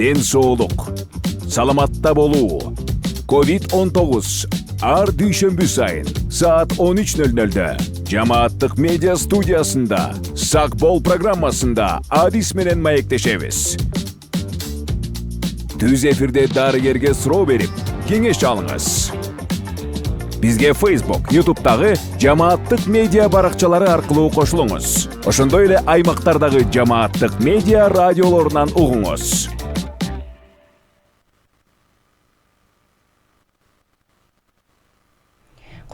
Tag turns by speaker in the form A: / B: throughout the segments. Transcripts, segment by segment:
A: ден соолук, саламатта болуу. COVID-19 ар дүйшөмбү сайын саат 13:00-да Жамааттык медиа студиясында Сак бол программасында Адис менен маектешебиз. Түз эфирде дарыгерге суроо берип, кеңеш алыңыз. Бизге Facebook, YouTube'дагы Жамааттык медиа баракчалары аркылуу кошулуңуз. Ошондой эле аймактардагы Жамааттык медиа радиолорунан угуңуз.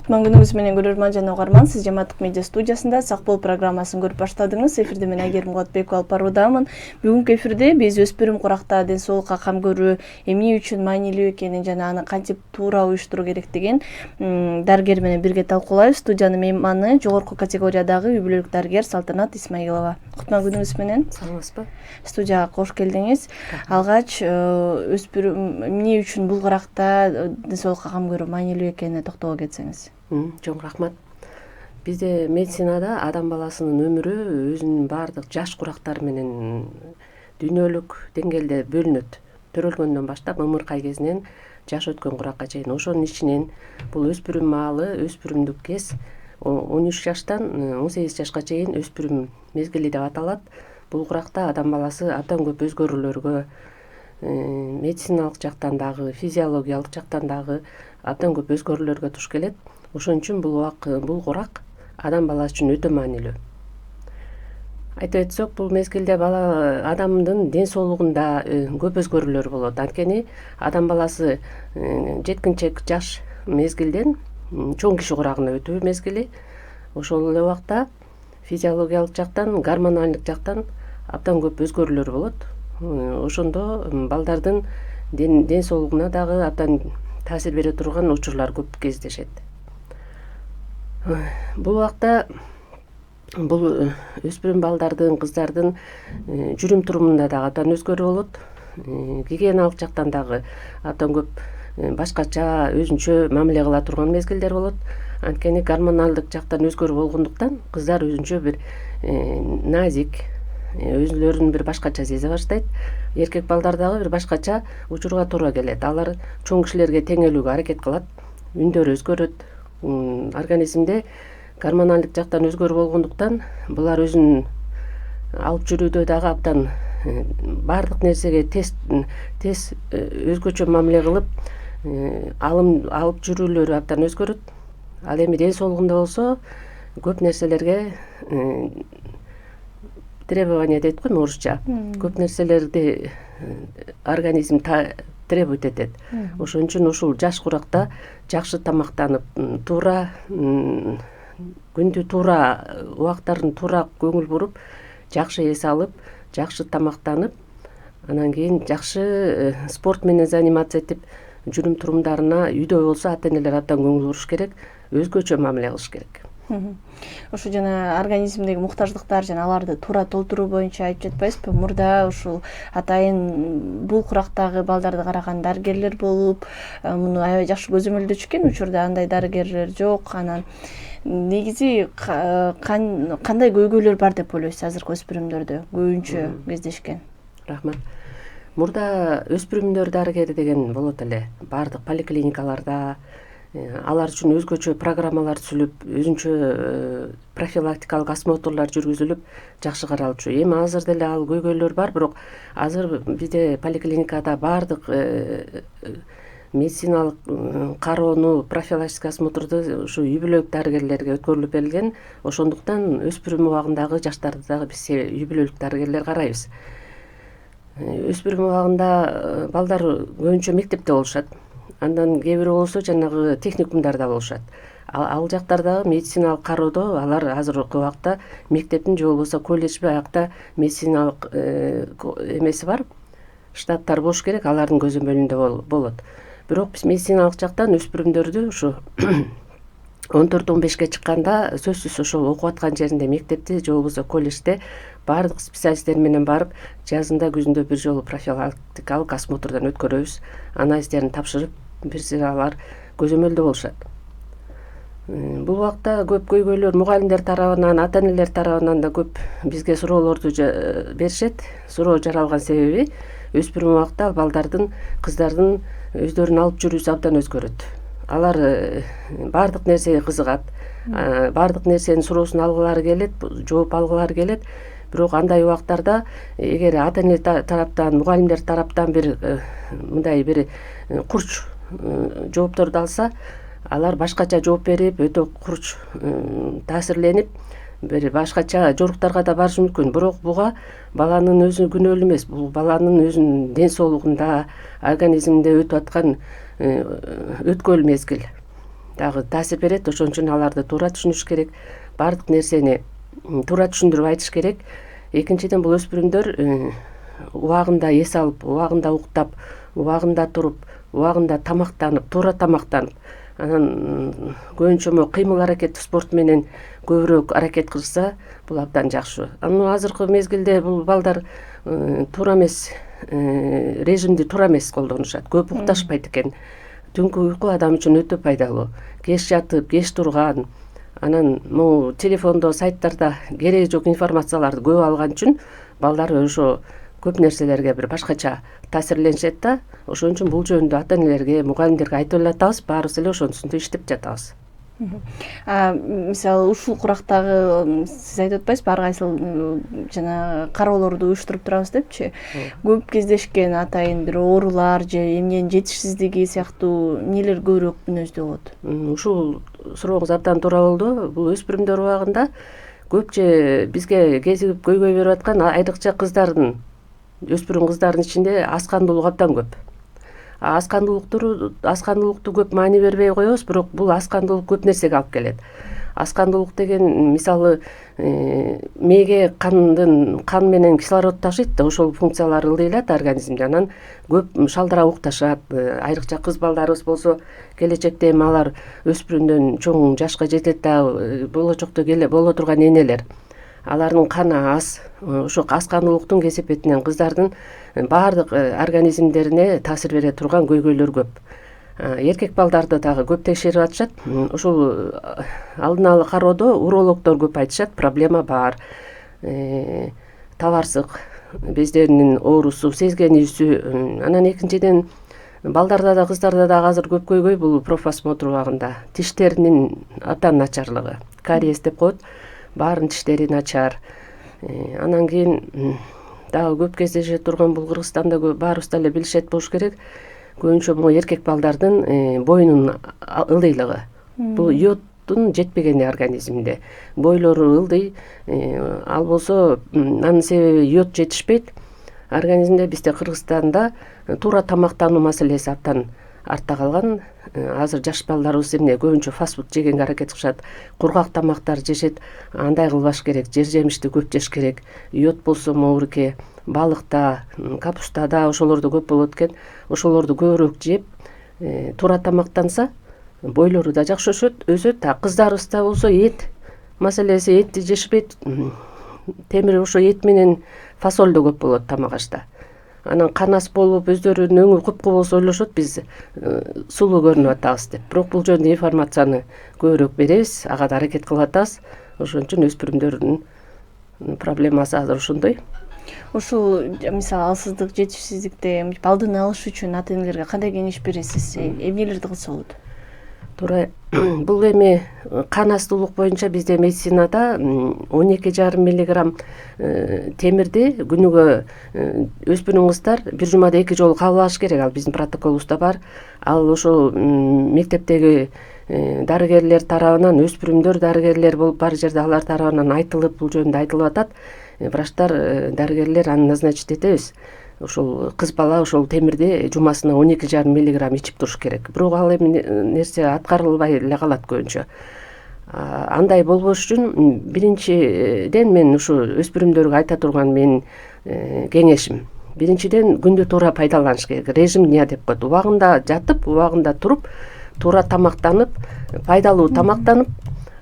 B: Кутман күнүңүз менен көрөрман жана угарман, сиз Жамааттык медиа студиясында Сак бол программасын көрүп баштадыңыз. Эфирде мен Айгерим Кулатбекова алып баруудамын. Бүгүнкү эфирде биз өспүрүм куракта ден соолукка кам көрүү эмне үчүн маанилүү экенин жана аны кантип туура уюштуруу керектигин дарыгер менен бирге талкуулайбыз. Студиянын мейманы жогорку категориядагы үй бүлөлүк дарыгер Салтанат Исмаилова. Кутман күнүңүз менен.
C: Саламатсызбы?
B: Студияга кош келдиңиз. Алгач өспүрүм эмне үчүн бул куракта ден соолукка кам көрүү маанилүү экенине токтоло кетсеңиз.
C: Чоң рахмат. Бизде медицинада адам баласынын өмүрү өзүнүн баардык жаш курактары менен дүйнөлүк деңгээлде бөлүнөт. Төрөлгөндөн баштап ымыркай кезинен жаш өткөн куракка чейин. Ошонун ичинен бул өспүрүм маалы, өспүрүмдүк кез 13 жаштан 18 жашка чейин өспүрүм мезгили деп аталат. Бул куракта адам баласы абдан көп өзгөрүүлөргө, медициналык жактан дагы, физиологиялык жактан дагы абдан көп өзгөрүүлөргө туш келет. Ошон үчүн бул курак адам баласы үчүн өтө маанилүү. Айтып өтсөк, бул мезгилде адамдын ден соолугунда көп өзгөрүүлөр болот. Анткени адам баласы жеткинчек жаш мезгилден чоң киши курагына өтүү мезгили. Ошол эле убакта физиологиялык жактан, гормоналдык жактан абдан көп өзгөрүүлөр болот. Ошондо балдардын ден соолугуна дагы абдан таасир бере турган учурлар көп кездешет. Бул убакта бул өспүрүм балдардын, кыздардын жүрүм турумунда дагы абдан өзгөрүү болот. Гигиеналык жактан дагы абдан көп башкача, өзүнчө мамиле кыла турган мезгилдер болот. Анткени гормоналдык жактан өзгөрүү болгондуктан кыздар өзүнчө бир назик, өзүлөрүн бир башкача сезе баштайт. Эркек балдар дагы бир башкача учурга туура келет. Алар чоң кишилерге теңелүүгө аракет кылат. Үндөрү өзгөрөт. Организмде гормоналдык жактан өзгөрүү болгондуктан булар өзүн алып жүрүүдө дагы абдан баардык нерсеге тез өзгөчө мамиле кылып, алып жүрүүлөрү абдан өзгөрөт. Ал эми ден соолугунда болсо көп нерселерге требование дейт го орусча. Көп нерселерди организм требует этет. Ошон үчүн ушул жаш куракта жакшы тамактанып, туура күндү туура убактарын туура көңүл буруп, жакшы эс алып, жакшы тамактанып, анан кийин жакшы спорт менен заниматься этип, жүрүм турумдарына үйдө болсо ата-энелер абдан көңүл буруш керек, өзгөчө мамиле кылыш керек.
B: Ушу жана организмдеги муктаждыктар жана аларды туура толтуруу боюнча айтып жатпайсызбы? Мурда ушул атайын бул курактагы балдарды караган дарыгерлер болуп, муну аябай жакшы көзөмөлдөчү учурда андай дарыгерлер жок. Анан негизи кандай көйгөйлөр бар деп ойлойсуз азыркы өспүрүмдөрдө көбүнчө кездешкен?
C: Рахмат. Мурда өспүрүмдөр дарыгери деген болот эле. Баардык поликлиникаларда алар үчүн өзгөчө программалар түзүлүп, өзүнчө профилактикалык осмотрлар жүргүзүлүп, жакшы каралчу. Эми азыр деле ал көйгөйлөр бар, бирок азыр бизде поликлиникада баардык медициналык кароону, профилактика осмотрду ушу үй бүлөлүк дарыгерлерге өткөрүлүп берилген. Ошондуктан өспүрүм убагындагы жаштарды дагы биз үй бүлөлүк дарыгерлер карайбыз. Өспүрүм убагында балдар көбүнчө мектепте болушат. Андан кээ бирөө болсо жанагы техникумдарда болушат. Ал жактарда медициналык кароодо алар азыркы убакта мектептин же болбосо колледж аякта медициналык эмеси бар, штаттар болуш керек, алардын көзөмөлүндө болот. Бирок биз медициналык жактан өспүрүмдөрдү ушу 14-15ке чыкканда сөзсүз ошол окуп аткан жеринде мектепте же болбосо колледжде баардык специалисттер менен барып, жазында күзүндө бир жолу профилактикалык осмотрдон өткөрөбүз. Анализдерин тапшырып, бирсе алар көзөмөлдө болушат. Бул убакта көп көйгөйлөр мугалимдер тарабынан, ата-энелер тарабынан да көп бизге суроолорду беришет. Суроо жаралган себеби өспүрүм убакта балдардын кыздардын өздөрүнүн алып жүрүүсү абдан өзгөрөт. Алар баардык нерсеге кызыгат, баардык нерсенин суроосун алгылары келет, жооп алгылары келет. Бирок андай убактарда эгер ата-эне тараптан, мугалимдер тараптан бир мындай бир курч жоопторду алса, алар башкача жооп берип, өтө курч таасирленип, бир башкача жоруктарга да барышы мүмкүн. Бирок буга баланын өзү күнөөлүү эмес. Бул баланын өзүнүн ден соолугунда, организминде өтүп аткан өткөл мезгил дагы таасир берет. Ошон үчүн аларды туура түшүнүш керек, баардык нерсени туура түшүндүрүп айтыш керек. Экинчиден, бул өспүрүмдөр убагында эс алып, убагында уктап, убагында туруп, убагында тамактанып, туура тамактанып, анан көбүнчө кыймыл аракет спорт менен көбүрөөк аракет кылышса, бул абдан жакшы. Анан азыркы мезгилде бул балдар туура эмес режимди туура эмес колдонушат. Көп укташпайт экен. Түнкү уйку адам үчүн өтө пайдалуу. Кеч жатып, кеч турган, анан могу телефондо, сайттарда кереги жок информацияларды көп алган үчүн балдар ошо көп нерселерге бир башкача таасирленишет да. Ошон үчүн бул жөнүндө ата-энелерге, мугалимдерге айтып эле атабыз, баарыбыз эле ошонусунда иштеп жатабыз.
B: Мисалы ушул курактагы сиз айтып атпайсызбы, ар кайсыл жана кароолорду уюштуруп турабыз депчи. Көп кездешкен атайын бир оорулар же эмненин жетишсиздиги сыяктуу нелер көбүрөөк мүнөздүү болот?
C: Ушул сурооңуз абдан туура болду. Бул өспүрүмдөр убагында көпчө бизге кезигип көйгөй берип аткан, айрыкча кыздардын, өспүрүм кыздардын ичинде аскандуулук абдан көп. Аскандуулукту көп маани бербей коебуз, бирок бул аскандуулук көп нерсеге алып келет. Аскандуулук деген мисалы мээге кан менен кислород ташыйт да, ошол функциялары ылдыйлат организмде. Анан көп шалдыра укташат. Айрыкча кыз балдарыбыз болсо, келечекте эми алар өспүрүмдөн чоң жашка жетет да, болочокто боло турган энелер. Алардын каны аз. Ошо аскандуулуктун кесепетинен кыздардын баардык организмдерине таасир бере турган көйгөйлөр көп. Эркек балдарды дагы көп текшерип атышат. Ушул алдын ала кароодо урологдор көп айтышат, проблема бар. Табарсык, бездеринин оорусу, сезгенүүсү. Анан экинчиден, балдарда да кыздарда да азыр көп көйгөй бул профосмотр убагында тиштеринин абдан начарлыгы. Кариес деп коет. Баарын тиштери начар. Анан кийин дагы көп кездеше турган, бул Кыргызстанда баарыбыз эле билишет болуш керек. Көбүнчө могу эркек балдардын боюнун ылдыйлыгы. Бул йоддун жетпегени организминде. Бойлору ылдый, ал болсо анын себеби йод жетишпейт. Организмде бизде Кыргызстанда туура тамактануу маселеси абдан артта калган. Азыр жаш балдарыбыз эмне көбүнчө фастфуд жегенге аракет кылышат, кургак тамактар жешет. Андай кылбаш керек, жер жемишти көп жеш керек. Йод болсо моурке, балыкта, капустада ошолорду көп болот экен. Ошолорду көбүрөөк жеп, туура тамактанса, бойлору да жакшы өсөт. Кыздарыбызда болсо эт маселеси, этти жешпейт. Темир ошо эт менен фасоль да көп болот тамак ашта. Анан канас болуп, өздөрүнүн өңү купку болсо ойлошот, биз сулуу көрүнүп атабыз деп. Бирок бул жөнүндө информацияны көбүрөөк беребиз, ага да аракет кылып атабыз. Ошон үчүн өспүрүмдөрдүн проблемасы азыр ошондой.
B: Ушул мисалы алсыздык, жетишсиздикте алдын алыш үчүн ата-энелерге кандай кеңеш бересиз? Эмнелерди кылса болот?
C: Туура. Бул эми кан астуулук боюнча бизде медицинада 12,5 миллиграмм темирди күнүгө өспүрүм кыздар бир жумада 2 жолу кабыл алыш керек. Ал биздин протоколубузда бар. Ал ошол мектептеги дарыгерлер тарабынан, өспүрүмдөр дарыгерлер болуп бар жерде алар тарабынан айтылып, бул жөнүндө айтылып атат. Врачтар, дарыгерлер аны назначить этебиз. Ошол кыз бала ошол темирди жумасына 12,5 миллиграмм ичип туруш керек. Бирок ал эми нерсе аткарылбай эле калат көбүнчө. Андай болбош үчүн биринчиден мен ушу өспүрүмдөргө айта турган менин кеңешим. Биринчиден күндү туура пайдаланыш керек. Режим дня деп коет. Убагында жатып, убагында туруп, туура тамактанып, пайдалуу тамактанып,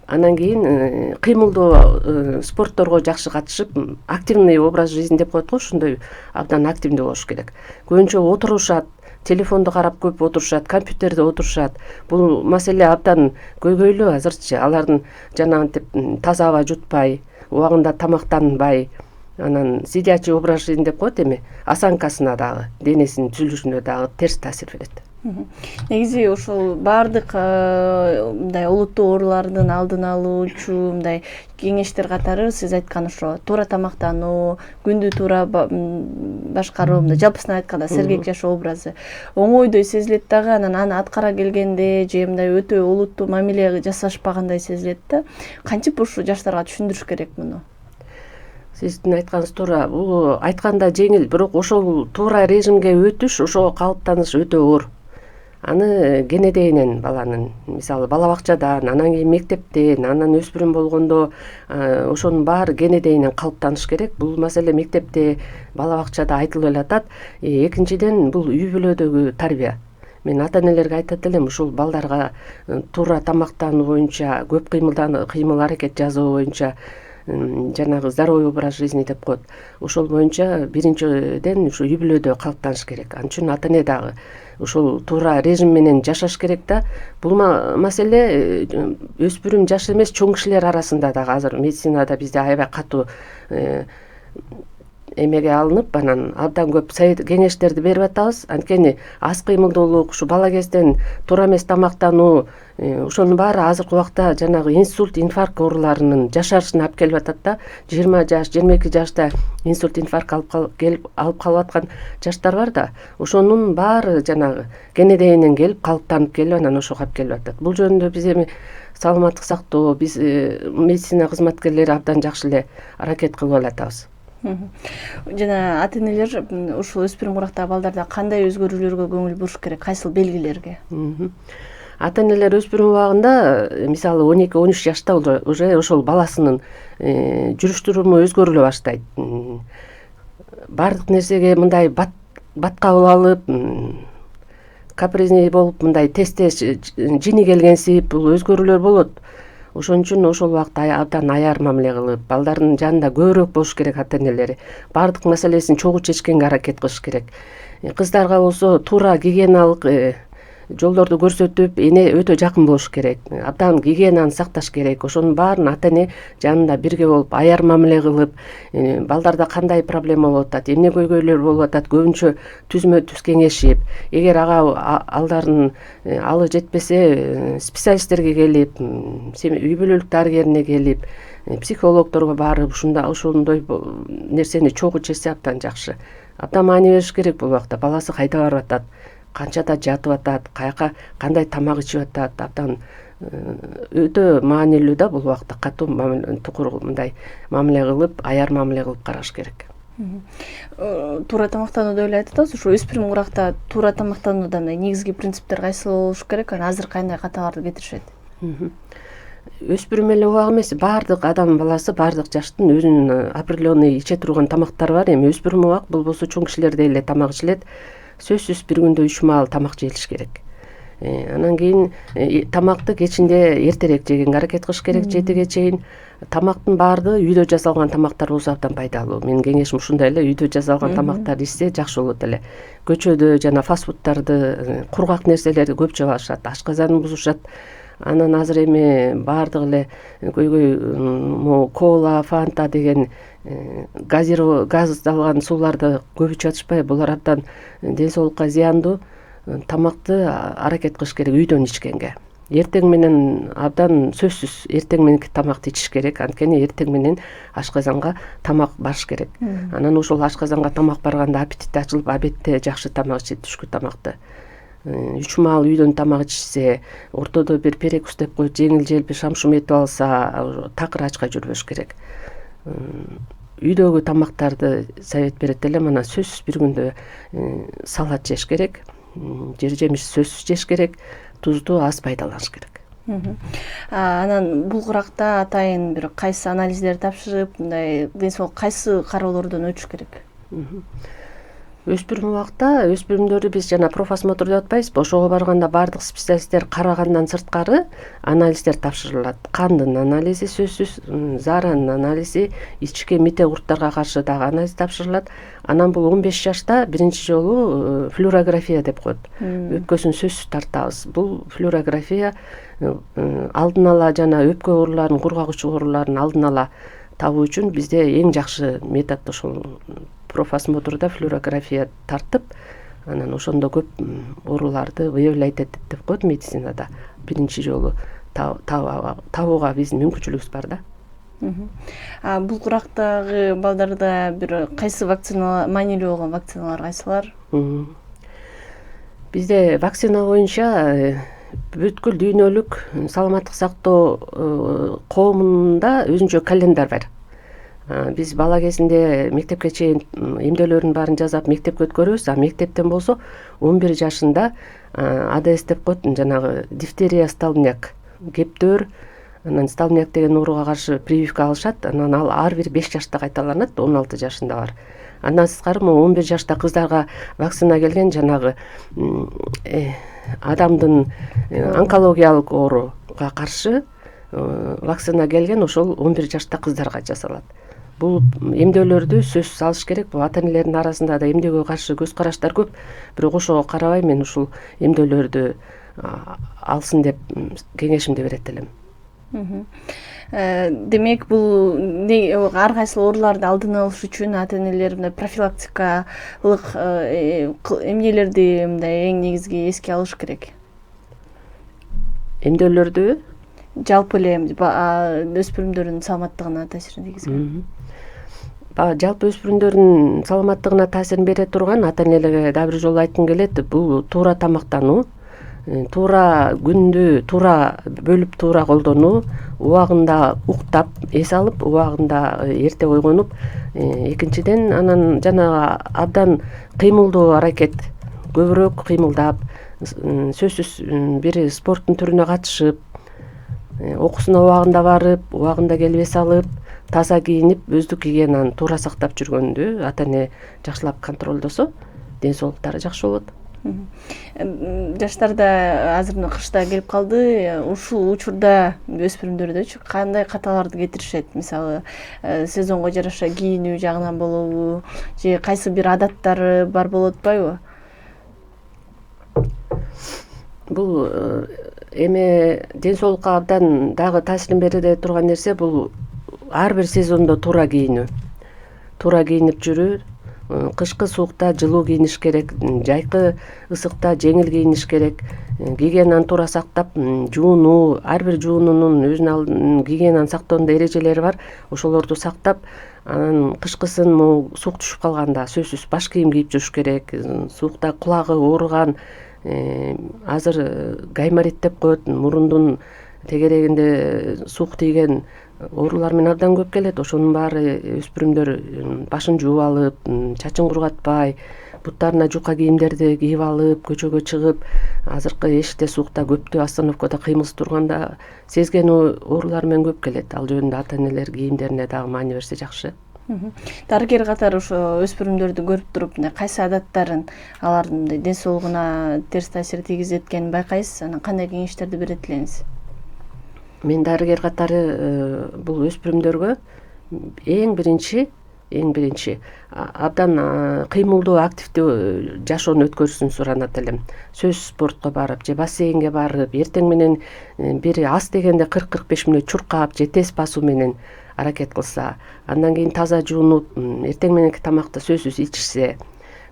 C: анан кийин кыймылдуу спортторго жакшы катышып, активный образ жизни деп коет го, ушундай абдан активдүү болуш керек. Көбүнчө отурушат, телефонду карап көп отурушат, компьютерде отурушат. Бул маселе абдан көйгөйлүү азырчы. Алардын жанагынтип таза аба жутпай, убагында тамактанбай, Анан сидячий образ жизни деп коет эми, осанкасына дагы, денесинин түзүлүшүнө дагы терс таасир берет.
B: Негизи ошол баардык мындай олуттуу оорулардын алдын алуучу мындай кеңештер катары сиз айткан ошо туура тамактануу, күндү туура башкаруу, мындай жалпысынан айтканда сергек жашоо образы оңойдой сезилет дагы, анан аны аткара келгенде же мындай өтө олуттуу мамиле жасашпагандай сезилет да. Кантип ушул жаштарга түшүндүрүш керек муну?
C: Сиздин айтканыңыз туура. Бул айтканда жеңил, бирок ошол туура режимге өтүш, ошого калыптаныш өтө оор. Аны кенедейинен баланын, мисалы бала бакчадан, анан кийин мектептен, анан өспүрүм болгондо ошонун баары кенедейинен калыптаныш керек. Бул маселе мектепте, бала бакчада айтылып элатат. Экинчиден бул үй бүлөдөгү тарбия. Мен ата-энелерге айтат элем, ушул балдарга туура тамактануу боюнча, көп кыймыл аракет жасоо боюнча, жанагы здоровый образ жизни деп коет. Ошол боюнча биринчиден ушу үй бүлөдө калыптаныш керек. Ал үчүн ата-эне дагы ушул туура режим менен жашаш керек да. Бул маселе өспүрүм жаш эмес, чоң кишилер арасында дагы азыр медицинада бизде аябай катуу эмеге алынып, анан абдан көп кеңештерди берип атабыз. Анткени аз кыймылдуулук, ушу бала кезден туура эмес тамактануу, ошонун баары азыркы убакта жанагы инсульт, инфаркт ооруларынын жашарышына алып келип атат да. 20 жаш, 22 жашта инсульт, инфаркт алып калып аткан жаштар бар да. Ошонун баары жанагы кенедейинен келип, калыптанып келип, анан ошого алып келип атат. Бул жөнүндө биз эми саламаттык сактоо, биз медицина кызматкерлери абдан жакшы эле аракет кылып алатабыз.
B: Жана ата-энелер ушул өспүрүм курактагы балдарда кандай өзгөрүүлөргө көңүл буруш керек, кайсыл белгилерге?
C: Ата-энелер өспүрүм убагында, мисалы 12-13 жашта уже ошол баласынын жүрүш туруму өзгөрүлө баштайт. Бардык нерсеге мындай баткабыл алып, капризный болуп, мындай тез-тез жини келгенсип, бул өзгөрүүлөр болот. Ошон үчүн ошол убакта абдан аяр мамиле кылып, балдардын жанында көбүрөөк болуш керек ата-энелери. Бардык маселесин чогуу чечкенге аракет кылыш керек. Кыздарга болсо туура гигиеналык жолдорду көрсөтүп, эне өтө жакын болуш керек. Абдан гигиенаны сакташ керек. Ошонун баарын ата-эне жанында бирге болуп, аяр мамиле кылып, балдарда кандай проблема болуп атат, эмне көйгөйлөр болуп атат, көбүнчө түзмө-түз кеңешип, эгер алы жетпесе, специалисттерге келип, үй бүлөлүк дарыгерине келип, психологдорго барып, ошондой нерсени чогуу чечсе абдан жакшы. Абдан маани бериш керек бул убакта. Баласы кайда барып атат, канчада жатып атат, каяка кандай тамак ичип атат, абдан өтө маанилүү да бул убакта катуу мындай мамиле кылып, аяр мамиле кылып караш керек.
B: Туура тамактанууду эле айтып атабыз. Ушу өспүрүм куракта туура тамактанууда негизги принциптер кайсы болуш керек? Азыр кандай каталарды кетиришет?
C: Өспүрүм эле убак эмес, баардык адам баласы, баардык жаштын өзүнүн определенный иче турган тамактары бар. Эми өспүрүм убак бул болсо чоң кишилердей эле тамак ичилет. Сөзсүз бир күндө 3 маал тамак жейлиш керек. Анан кийин тамакты кечинде эртерээк жегенге аракет кылыш керек, 7ге чейин. Тамактын баардыгы үйдө жасалган тамактар болсо абдан пайдалуу. Менин кеңешим ушундай эле, үйдө жасалган тамактарды ичсе жакшы болот эле. Көчөдө жана фастфудтарды, кургак нерселерди көп жеп алышат, ашказанын бузушат. Анан азыр эми баардык эле көйгөй кола, фанта деген газдалган сууларды көп ичип атышпайбы? Булар абдан ден соолукка зыяндуу. Тамакты аракет кылыш керек үйдөн ичкенге. Эртең менен абдан сөзсүз эртең мененки тамакты ичиш керек. Анткени эртең менен ашказанга тамак барыш керек. Анан ошол ашказанга тамак барганда аппетит ачылып, обедте жакшы тамак ичет, түшкү тамакты. 3 маал үйдөн тамак ичсе, ортодо бир перекус деп коюп, жеңил-желпи шам-шум этип алса, такыр ачка жүрбөш керек. Үйдөгү тамактарды совет берет элем, анан сөзсүз бир күндө салат жеш керек, жер жемиш сөзсүз жеш керек, тузду аз пайдаланыш керек.
B: Анан бул куракта атайын бир кайсы анализдерди тапшырып, мындай ден соолук кайсы кароолордон өтүш керек?
C: Өспүрүм убакта өспүрүмдөрдү биз жана профосмотр деп атпайбызбы? Ошого барганда бардык специалисттер карагандан сырткары анализдер тапшырылат. Кандын анализи сөзсүз, зааранын анализи, ички мите курттарга каршы дагы анализ тапшырылат. Анан бул 15 жашта биринчи жолу флюорография деп коет. Өпкөсүн сөзсүз тартабыз. Бул флюорография алдын ала жана өпкө ооруларын, кургак ичүү ооруларын алдын ала табуу үчүн бизде эң жакшы метод ошол профосмотрда флюорография тартып, анан ошондо көп ооруларды выявлять этет деп коет медицинада. Биринчи жолу табууга биздин мүмкүнчүлүгүбүз бар да.
B: Бул курактагы балдарда бир кайсы вакцина маанилүү болгон вакциналар кайсылар?
C: Бизде вакцина боюнча бүткүл дүйнөлүк саламаттык сактоо коомунда өзүнчө календарь бар. Биз бала кезинде мектепке чейин эмделөрдүн баарын жасап мектепке өткөрөбүз, а мектептен болсо 11 жашында АДС деп коет, жанагы дифтерия, столбняк, кептөр, анан столбняк деген ооруга каршы прививка алышат, анан ал ар бир 5 жашта кайталанат, 16 жашындагылар. Андан сырткары 11 жашта кыздарга вакцина келген, жанагы адамдын онкологиялык ооруга каршы вакцина келген, ошол 11 жашта кыздарга жасалат. Бул эмдөөлөрдү сөзсүз алыш керек. Бул ата-энелердин арасында да эмдөөгө каршы көз караштар көп. Бирок ошого карабай мен ушул эмдөөлөрдү алсын деп кеңешимди берет элем.
B: Демек бул ар кайсы ооруларды алдын алыш үчүн ата-энелер мындай профилактикалык эмнелерди мындай эң негизги эске алыш керек?
C: Эмдөөлөрдү
B: жалпы эле өспүрүмдөрдүн саламаттыгына таасирин тийгизген.
C: Жалпы өспүрүмдөрдүн саламаттыгына таасирин бере турган ата-энелерге дагы бир жолу айткым келет. Бул туура тамактануу, туура күндү туура бөлүп туура колдонуу, убагында уктап, эс алып, убагында эрте ойгонуп, экинчиден анан жанагы абдан кыймылдуу аракет, көбүрөөк кыймылдап, сөзсүз бир спорттун түрүнө катышып, окуусуна убагында барып, убагында келип эс алып, таза кийинип, өздүк гигиенаны туура сактап жүргөндү ата-эне жакшылап контролдосо, ден соолуктары жакшы болот.
B: Жаштарда азыр кышта келип калды. Ушул учурда өспүрүмдөрдөчү кандай каталарды кетиришет? Мисалы, сезонго жараша кийинүү жагынан болобу, же кайсы бир адаттары бар болуп атпайбы?
C: Бул эме ден соолукка абдан дагы таасирин бере турган нерсе, бул ар бир сезондо туура кийинүү. Туура кийинип жүрүү, кышкы суукта жылуу кийиниш керек, жайкы ысыкта жеңил кийиниш керек, гигиенаны туура сактап, жуунуу, ар бир жуунуунун өзүнүн алдын гигиенаны сактоонун эрежелери бар, ошолорду сактап, анан кышкысын суук түшүп калганда сөзсүз баш кийим кийип жүрүш керек, суукта кулагы ооруган, азыр гайморит деп коет, мурундун тегерегинде суук тийген оорулар менен абдан көп келет. Ошонун баары өспүрүмдөр башын жууп алып, чачын кургатпай, буттарына жука кийимдерди кийип алып, көчөгө чыгып, азыркы эшикте суукта көптү остановкада кыймылсыз турганда сезген оорулар менен көп келет. Ал жөнүндө ата-энелер кийимдерине дагы маани берсе жакшы.
B: Дарыгер катары ошо өспүрүмдөрдү көрүп туруп, кайсы адаттарын алардын ден соолугуна терс таасир тийгизет экенин байкайсыз, анан кандай кеңештерди берет элеңиз?
C: Мен дарыгер катары бул өспүрүмдөргө эң биринчи абдан кыймылдуу, активдүү жашоону өткөрүшүн суранат элем. Сөз спортко барып, же бассейнге барып, эртең менен бир аз дегенде 40-45 мүнөт чуркап, же тез басуу менен аракет кылса, андан кийин таза жуунуп, эртең мененки тамакты сөзсүз ичишсе,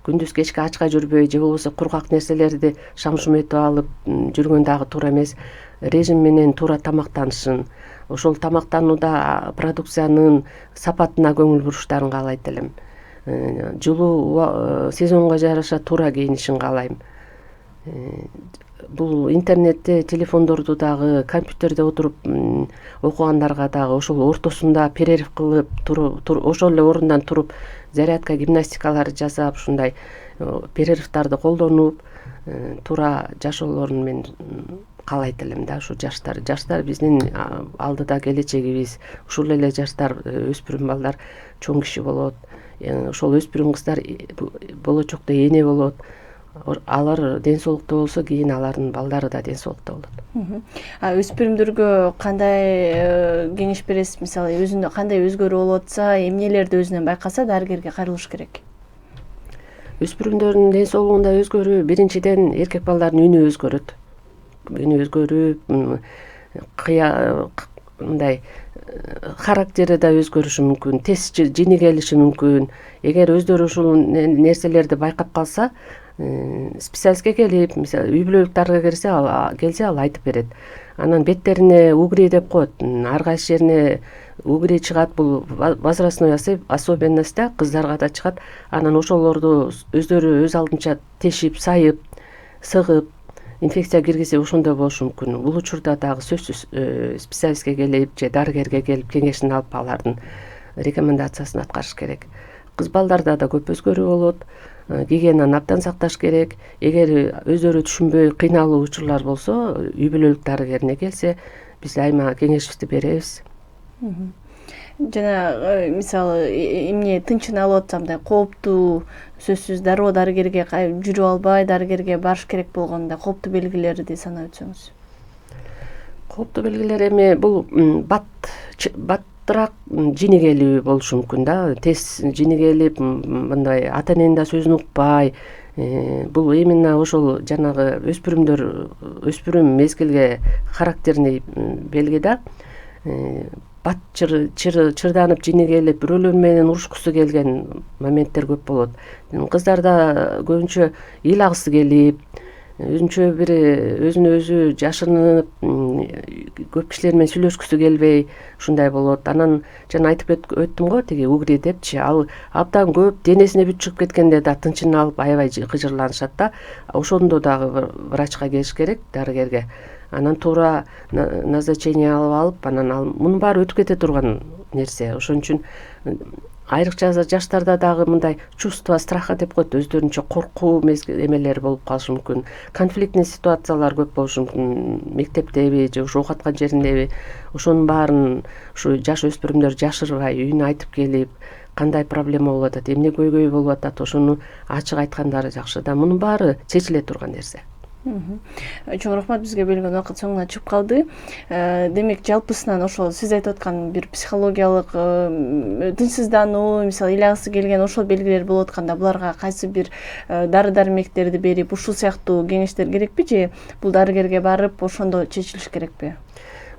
C: күндүз кечке ачка жүрбөй, же болбосо кургак нерселерди шам-шум этип алып жүргөн дагы туура эмес. Режим менен туура тамактанышын, ошол тамактанууда продукциянын сапатына көңүл буруштарын каалайт элем. Жылуу сезонго жараша туура кийинишин каалайм. Бул интернетте, телефондорду дагы, компьютерде отуруп окугандарга дагы ошол ортосунда перерыв кылып, ошол эле орундан туруп, зарядка, гимнастикаларды жасап, ушундай перерывдарды колдонуп, туура жашоолорун мен каалайт элем да. Ушу жаштар биздин алдыда келечегибиз. Ушул эле жаштар, өспүрүм балдар чоң киши болот. Ошол өспүрүм кыздар болочокто эне болот. Алар ден соолуктуу болсо, кийин алардын балдары да ден соолуктуу болот.
B: Өспүрүмдөргө кандай кеңеш бересиз? Мисалы, өзүндө кандай өзгөрүү болуп атса, эмнелерди өзүнөн байкаса дарыгерге кайрылыш керек?
C: Өспүрүмдөрдүн ден соолугунда өзгөрүү биринчиден эркек балдардын үнү өзгөрөт. Үнү өзгөрүп, мындай характери да өзгөрүшү мүмкүн, тез жини келиши мүмкүн. Эгер өздөрү ушул нерселерди байкап калса, специалистке келип, мисалы үй бүлөлүк дарыгер келсе ал айтып берет. Анан беттерине угри деп коет, ар кайсы жерине угри чыгат. Бул возрастной особенность да, кыздарга да чыгат. Анан ошолорду өздөрү өз алдынча тешип, сайып, сыгып, инфекция киргизе ошондой болушу мүмкүн. Бул учурда дагы сөзсүз специалистке келип же дарыгерге келип кеңешин алып алардын рекомендациясын аткарыш керек. Кыз балдарда да көп өзгөрүү болот. Гигиенаны абдан сакташ керек. Эгер өздөрү түшүнбөй кыйналуу учурлар болсо, үй бүлөлүк дарыгерине келсе, биз айма кеңешибизди беребиз.
B: Жана мисалы эмне тынчын алып атса, мындай кооптуу, сөзсүз дароо дарыгерге жүрүп албай, дарыгерге барыш керек болгондо кооптуу белгилерди санап өтсөңүз.
C: Кооптуу белгилер эми бул баттыраак жини келүү болушу мүмкүн да. Тез жини келип, мындай ата эненин да сөзүн укпай, бул именно ошол жанагы өспүрүм мезгилге характерный белги да. Бат чырданып жини келип, бирөөлөр менен урушкусу келген моменттер көп болот. Кыздарда көбүнчө ыйлагысы келип, өзүнчө бир өзүнө өзү жашырынып, көп кишилер менен сүйлөшкүсү келбей, ушундай болот. Анан жана айтып өттүм го, тиги угри депчи, ал абдан көп денесине бүт чыгып кеткенде да тынчын алып аябай кыжырланышат да. Ошондо дагы врачка келиш керек, дарыгерге. Анан туура назначение алып, анан мунун баары өтүп кете турган нерсе. Ошон үчүн айрыкча жаштарда дагы мындай чувство страха деп коет, өздөрүнчө коркуу эмелери болуп калышы мүмкүн. Конфликтный ситуациялар көп болушу мүмкүн. Мектептеби же ушу окаткан жериндеби. Ошонун баарын ушу жаш өспүрүмдөр жашырбай, үйүнө айтып келип, кандай проблема болуп атат, эмне көйгөй болуп атат, ошону ачык айткандары жакшы да. Мунун баары чечиле турган нерсе.
B: Чоң рахмат, бизге берилген убакыт соңуна чыгып калды. Демек, жалпысынан ошол сиз айтып аткан бир психологиялык тынчсыздануу, мисалы ыйлагысы келген ошол белгилер болуп атканда, буларга кайсы бир дары-дармектерди берип, ушул сыяктуу кеңештер керекпи же бул дарыгерге барып ошондо чечилиш керекпи?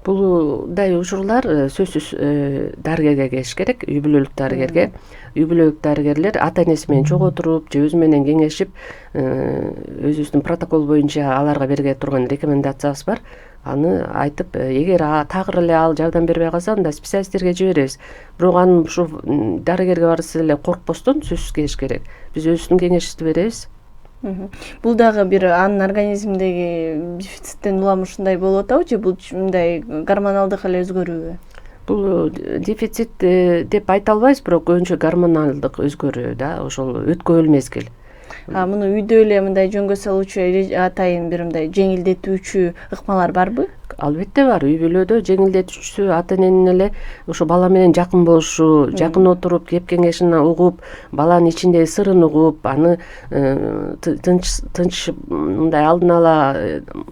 C: Булдай учурлар сөзсүз дарыгерге келиш керек, үй бүлөлүк дарыгерге. Үй бүлөлүк дарыгерлер ата энеси менен чогуу туруп, же өзү менен кеңешип, өзүбүздүн протокол боюнча аларга бере турган рекомендациябыз бар. Аны айтып, эгер тагыр эле ал жардам бербей калса, анда специалисттерге жиберебиз. Бирок анын ушу дарыгерге барса эле коркпостон сөзсүз келиш керек. Биз өзүбүздүн кеңешибизди беребиз.
B: Бул дагы бир анын организминдеги дефициттен улам ушундай болуп атабы же бул мындай гормоналдык эле өзгөрүүбү? Бул
C: дефицит деп айта албайбыз, бирок көбүнчө гормоналдык өзгөрүү да, ошол өткөбөл мезгил.
B: Муну үйдө эле мындай жөнгө салуучу, атайын бир мындай жеңилдетүүчү ыкмалар барбы?
C: Албетте бар. Үй бүлөдө жеңилдетүүчүсү ата эненин эле ошо бала менен жакын болушу, жакын отуруп, кеп кеңешин угуп, баланын ичиндеги сырын угуп, аны тынч мындай алдын ала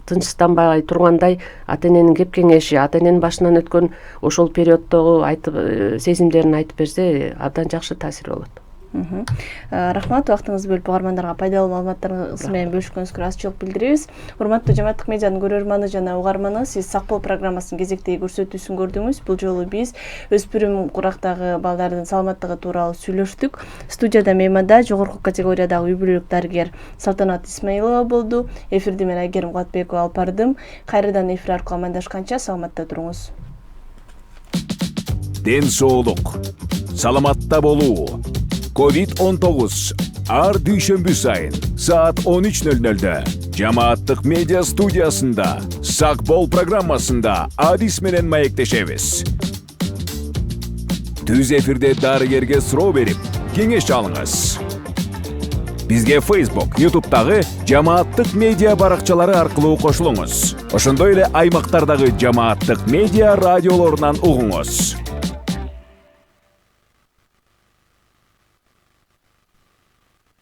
C: тынчсызданбай тургандай ата эненин кеп кеңеши, ата эненин башынан өткөн ошол периоддогу сезимдерин айтып берсе, абдан жакшы таасир болот.
B: Рахмат, убактыңызды бөлүп угармандарга пайдалуу маалыматтарыңыз менен бөлүшкөнүңүзгө ыраазычылык билдиребиз. Урматтуу Жамааттык медианын көрөрманы жана угарманы, сиз Сак болуу программасынын кезектеги көрсөтүүсүн көрдүңүз. Бул жолу биз өспүрүм курактагы балдардын саламаттыгы тууралуу сүйлөштүк. Студияда мейманда жогорку категориядагы үй бүлөлүк дарыгер Салтанат Исмаилова болду. Эфирди мен Айгерим Кубатбекова алып бардым. Кайрадан эфир аркылуу амандашканча саламатта туруңуз.
A: Ден соолук, саламатта болуу. COVID-19 ар дүйшөмбү сайын саат 13:00-дө Жамааттык медиа студиясында Сак бол программасында адис менен маектешебиз. Түз эфирде дарыгерге суроо берип, кеңеш алыңыз. Бизге Facebook, YouTube'дагы Жамааттык медиа баракчалары аркылуу кошулуңуз. Ошондой эле аймактардагы Жамааттык медиа радиолорунан угуңуз.